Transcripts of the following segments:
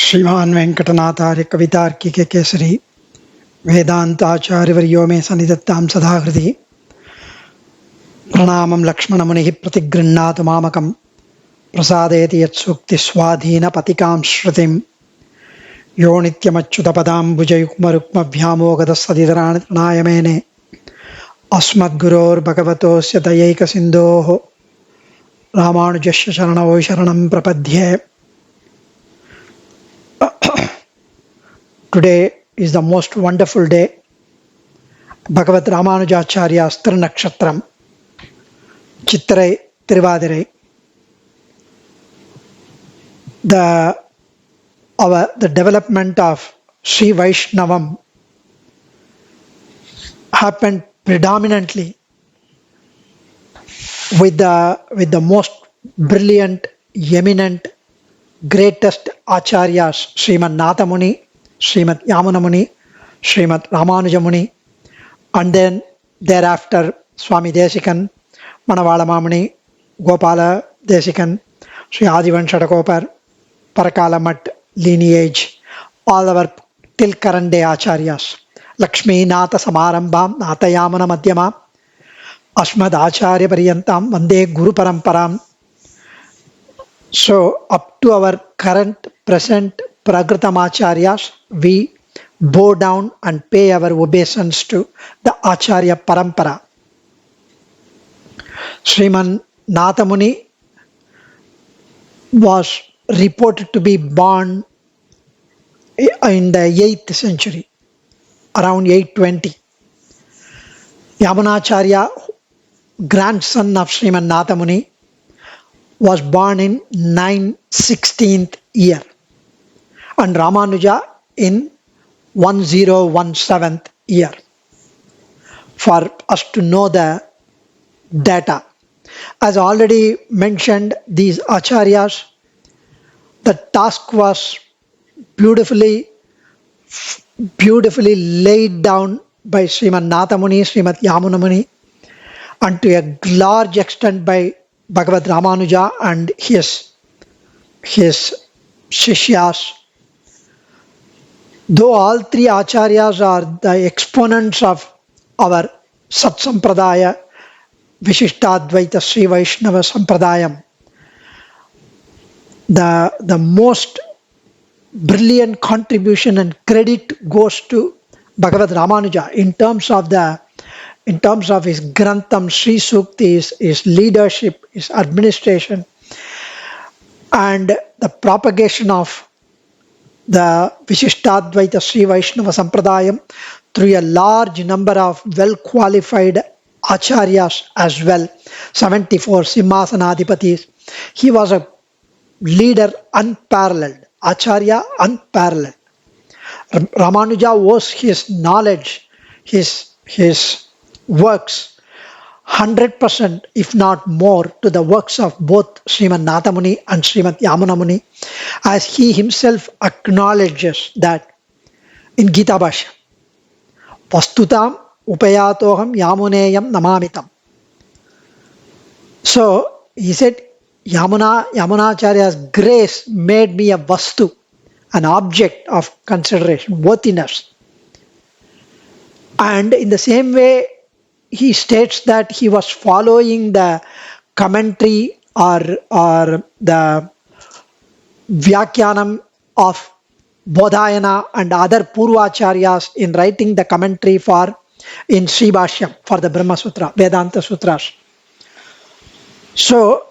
श्रीमान वेंकटनाथार्य कवितार्किके केसरी वेदांताचार्यवर्यो मे सन्निधत्तां सदा हृदि प्रणामं लक्ष्मणमुनिः प्रतिगृह्णातु मामकं प्रसादयति यत्सूक्तिस्वाधीनपतिकां श्रुतिं यो नित्यमच्युतपदाम्बुजयुग्मरुक्मव्यामोगतस्तदितराणि तृणाय मेने अस्मद्गुरोर्भगवतोऽस्य दयैकसिन्धोः रामानुजस्य शरणौ शरणं प्रपद्ये. Today is the most wonderful day. Bhagavad Ramanujacharya Thirunakshatram, Chitrai Tiruvadirai. The development of Sri Vaishnavam happened predominantly with the most brilliant, eminent, greatest acharyas, Srimad Nathamuni, Srimad Yamunamuni, Srimad Ramanujamuni, and then thereafter Swami Desikan, Manavala Mamuni, Gopala Desikan, Sri Adivanshadakopar, Parakala Mat lineage, all our till current day acharyas. Lakshmi Natha Samarambam, Natha Yamuna Madhyama, Asmad Acharya Pariyantam, Vande Guru Paramparam. So up to our current, present Pragratam Acharyas, we bow down and pay our obeisance to the Acharya Parampara. Sriman Nathamuni was reported to be born in the 8th century, around 820. Yamunacharya, grandson of Sriman Nathamuni, was born in 916th year, and Ramanuja in 1017th year. For us to know the data, as already mentioned, these acharyas, the task was beautifully laid down by Srimad Nathamuni, Srimad Yamunamuni, and to a large extent by Bhagavad Ramanuja and his Shishyas. Though all three acharyas are the exponents of our Sat Sampradaya, Vishishtadvaita Sri Vaishnava Sampradayam, the most brilliant contribution and credit goes to Bhagavad Ramanuja in terms of his Grantham, Sri Sukti, his leadership, his administration, and the propagation of the Vishishtadvaita Sri Vaishnava Sampradayam through a large number of well-qualified acharyas as well, 74 Simhasanadipatis. He was a leader unparalleled, acharya unparalleled. Ramanuja owes his knowledge, his works 100%, if not more, to the works of both Srimad Nathamuni and Srimad Yamunamuni, as he himself acknowledges that in Gita Bhashya, Vastutam upayatoham yamuneyam namamitam. So he said, Yamunacharya's grace made me a vastu, an object of consideration, worthiness. And in the same way, he states that he was following the commentary or the Vyakyanam of Bodhayana and other Purvacharyas in writing the commentary in Sri Bhashyam for the Brahma Sutra, Vedanta Sutras. So,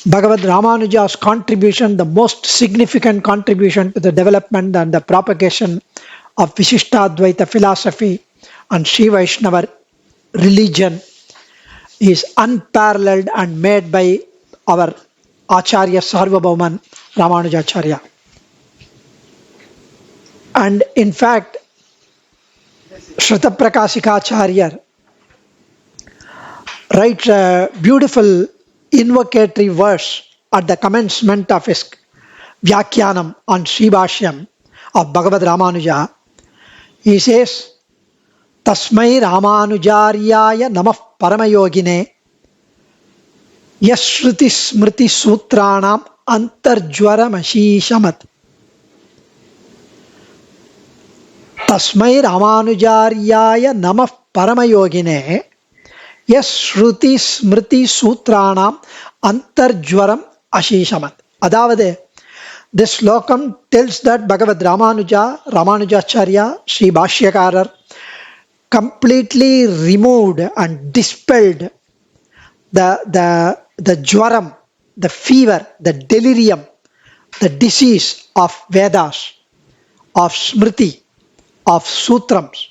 Bhagavad Ramanuja's contribution, the most significant contribution to the development and the propagation of Vishishtadvaita philosophy and Sri Vaishnava religion, is unparalleled and made by our Acharya Sarvabhauman Ramanujacharya. And in fact, Shrutaprakashikacharya writes a beautiful invocatory verse at the commencement of his Vyakyanam on Sri Bhashyam of Bhagavad Ramanuja. He says, Tasmai Ramanujaryaya Namah Paramayogine Yashruti Smriti Sutranam antarjwaram ashishamat. Tasmai Ramanujaryaya namah paramayogine yes shruti smriti sutranam antarjwaram ashishamat. அதாவது this slokam tells that Bhagavad Ramanujacharya, Sri Bhashyakarar, completely removed and dispelled the jwaram, the fever, the delirium, the disease of Vedas, of Smriti, of Sutrams.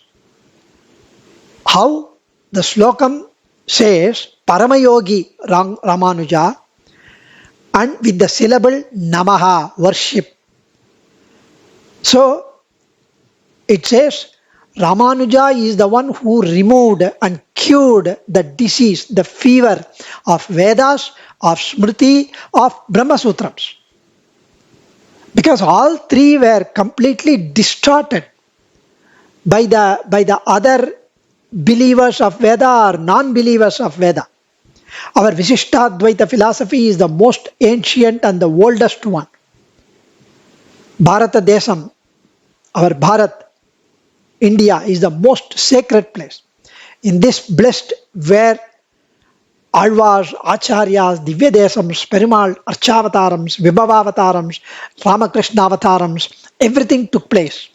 How? The slokam says Paramayogi Ramanuja, and with the syllable Namaha, worship. So it says Ramanuja is the one who removed and cured the disease, the fever of Vedas, of Smriti, of Brahma Sutrams. Because all three were completely distorted by the other believers of Veda or non-believers of Veda. Our Vishishtadvaita philosophy is the most ancient and the oldest one. Bharata Desam, our Bharat, India, is the most sacred place. In this blessed where Alvars, Acharyas, Divya Desams, Perimal, Archavatarams, Vibhavavatarams, Ramakrishna Avatarams, everything took place.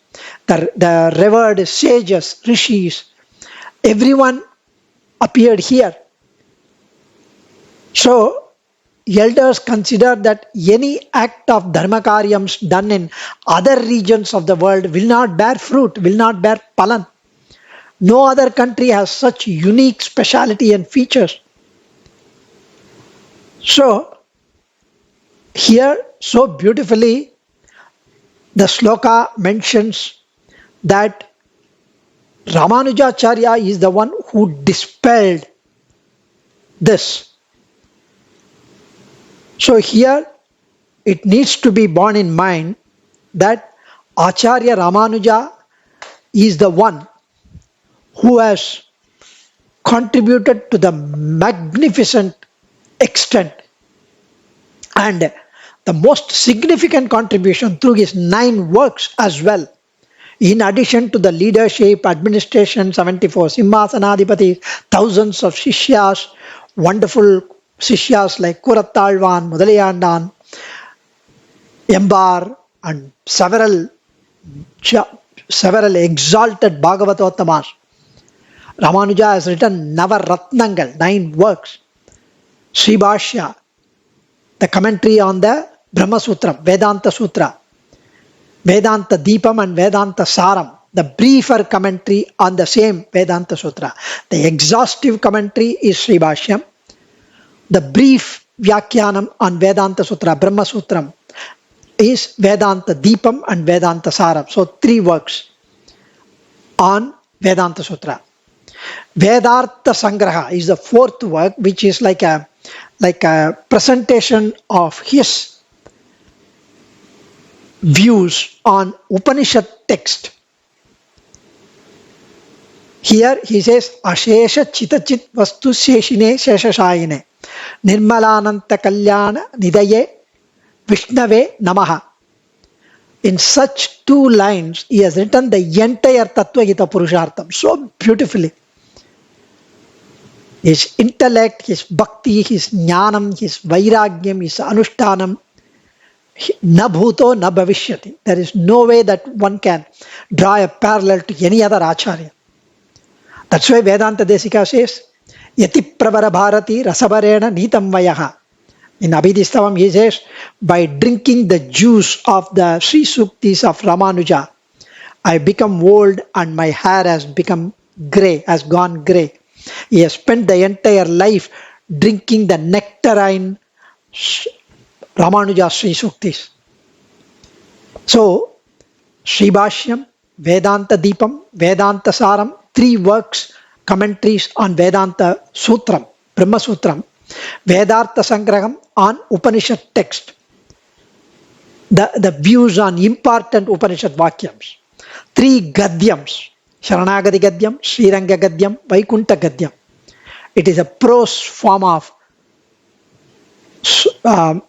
The revered sages, rishis, everyone appeared here. So, elders consider that any act of dharmakaryams done in other regions of the world will not bear fruit, will not bear palan. No other country has such unique speciality and features. So, here so beautifully the sloka mentions that Ramanujacharya is the one who dispelled this. So here it needs to be borne in mind that Acharya Ramanuja is the one who has contributed to the magnificent extent and the most significant contribution through his 9 works as well. In addition to the leadership, administration, 74 Simhasanadipati, thousands of Shishyas, wonderful Sishyas like Kurattalvan, Mudaliyandan, Embar, and several exalted Bhagavatottamas. Ramanuja has written Navaratnangal, 9 works. Sri Bhashya, the commentary on the Brahma Sutra, Vedanta Sutra, Vedanta Deepam and Vedanta Saram, the briefer commentary on the same Vedanta Sutra. The exhaustive commentary is Sri Bhashyam. The brief Vyakhyanam on Vedanta Sutra, Brahma Sutram, is Vedanta Deepam and Vedanta Saram. So 3 works on Vedanta Sutra. Vedartha Sangraha is the 4th work, which is like a presentation of his views on Upanishad text. Here he says, Ashesha Chitachit Vastu Sheshine Sheshashayine Nirmalananta Kalyana Nidaye Vishnave Namaha. In such 2 lines, he has written the entire Tattva Gita Purushartham so beautifully. His intellect, his bhakti, his jnanam, his vairagyam, his anushtanam, na bhuto na bhavishyati. There is no way that one can draw a parallel to any other acharya. That's why Vedanta Desika says, Yati pravara bharati rasavarena nitam vayaha. In Abhidistavam he says, by drinking the juice of the Sri Suktis of Ramanuja, I become old and my hair has become grey, has gone grey. He has spent the entire life drinking the nectarine Ramanuja Sri Suktis. So, Sri Bhashyam, Vedanta Deepam, Vedanta Saram, 3 works, commentaries on Vedanta Sutram, Brahma Sutram, Vedartha Sangraham on Upanishad text, the views on important Upanishad Vakyams, 3 Gadyams, Sharanagati Gadyam, Sriranga Gadyam, Vaikunta Gadyam. It is a prose form of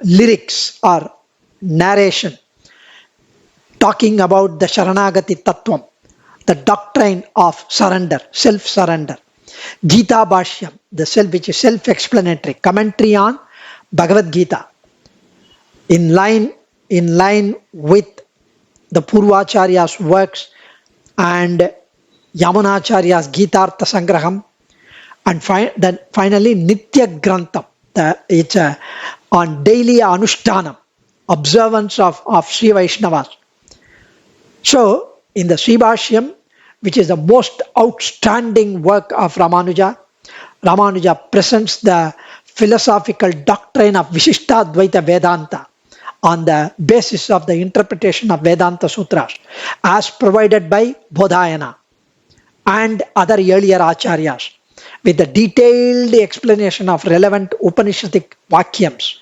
lyrics or narration talking about the Sharanagati Tattvam, the doctrine of surrender, self-surrender. Gita Bhashyam, the self which is self-explanatory, commentary on Bhagavad Gita, in line with the Purvacharya's works and Yamunacharya's Gitartha Sangraham, and then finally Nitya Grantham, it's on daily Anushtanam, observance of Sri Vaishnavas. So in the Sri Bhashyam, which is the most outstanding work of Ramanuja, Ramanuja presents the philosophical doctrine of Vishishtadvaita Vedanta on the basis of the interpretation of Vedanta Sutras as provided by Bodhayana and other earlier Acharyas, with the detailed explanation of relevant Upanishadic Vakyams.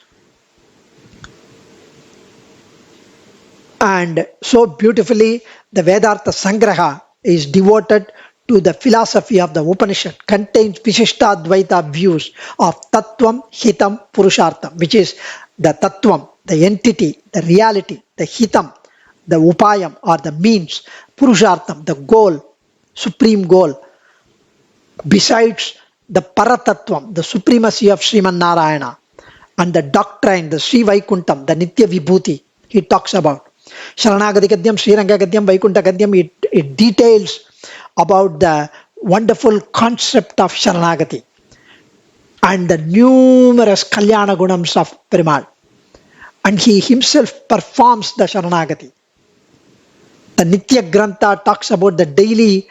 And so beautifully, the Vedanta Sangraha is devoted to the philosophy of the Upanishad, contains Vishishtadvaita views of Tattvam, Hitam, Purushartham, which is the Tattvam, the entity, the reality, the Hitam, the Upayam or the means, Purushartham, the goal, supreme goal, besides the Paratattvam, the supremacy of Sriman Narayana, and the doctrine, the Sri Vaikuntham, the Nitya Vibhuti, he talks about. Sharanagati Gadyam, Sriranga Gadyam, Vaikuntha Gadyam, it details about the wonderful concept of Sharanagati and the numerous Kalyana Gunams of Perumal. And he himself performs the Sharanagati. The Nitya Grantha talks about the daily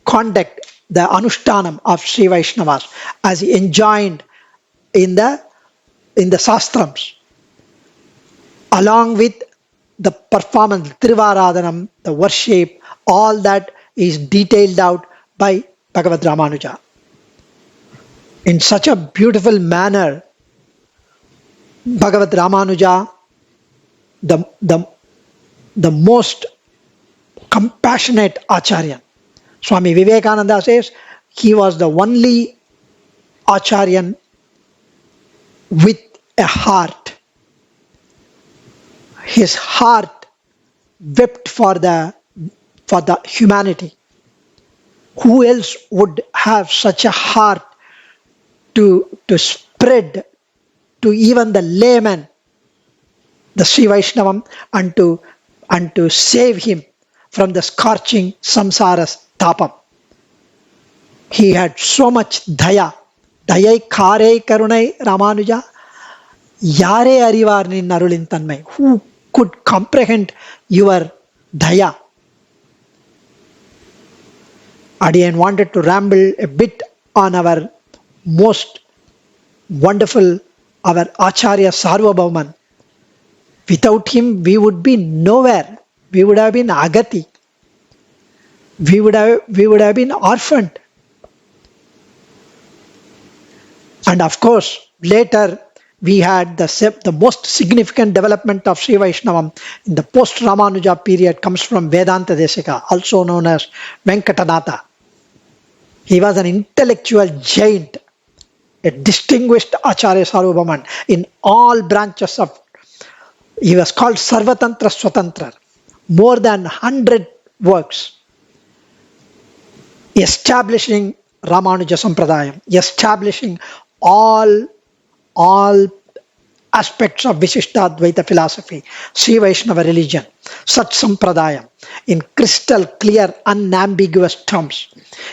conduct, the Anushtanam of Sri Vaishnavas as enjoined in the Sastrams, along with the performance, Trivaradhanam, the worship, all that is detailed out by Bhagavad Ramanuja. In such a beautiful manner, Bhagavad Ramanuja, the most compassionate Acharya. Swami Vivekananda says he was the only Acharyan with a heart. His heart wept for the humanity. Who else would have such a heart to spread to even the layman the Sri Vaishnavam and to save him from the scorching samsara tapam? He had so much daya. Dayai kare karunai Ramanuja. Yare arivar nin arulin tanmai. Who could comprehend your daya? Adiyan wanted to ramble a bit on our most wonderful, our Acharya Sarvabhauman. Without him, we would be nowhere. We would have been agati. We would have been orphaned. And of course, later we had the most significant development of Sri Vaishnavam in the post-Ramanuja period comes from Vedanta Desika, also known as Venkatanatha. He was an intellectual giant, a distinguished Acharya Sarvabhauman in all branches of. He was called Sarvatantra Swatantra. More than 100 works establishing Ramanuja Sampradayam, establishing all aspects of Vishishtadvaita philosophy, Sri Vaishnava religion, Sat Sampradayam, in crystal clear, unambiguous terms.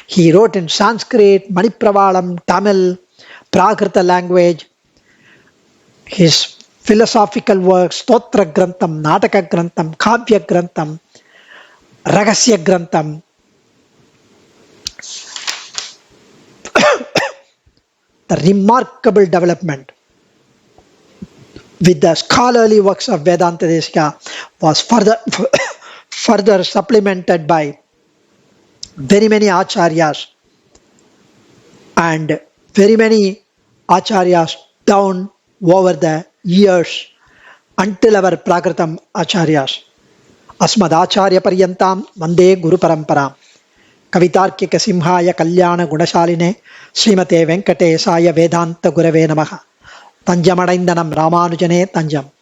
He wrote in Sanskrit, Manipravalam, Tamil, Prakrita language. His philosophical works, Stotra Grantham, Nataka Grantham, Kavya Grantham, Ragasya Grantham, the remarkable development with the scholarly works of Vedanta Desika was further supplemented by very many acharyas and very many acharyas down over the years until our Prakritam acharyas. Asmad acharya paryantam vande guru paramparam. Kavitarkika simhaya kalyana gunashaline Srimate Venkatesaya Vedanta Gurave Namaha. தஞ்சமடைந்த நம் ராமானுஜனே தஞ்சம்.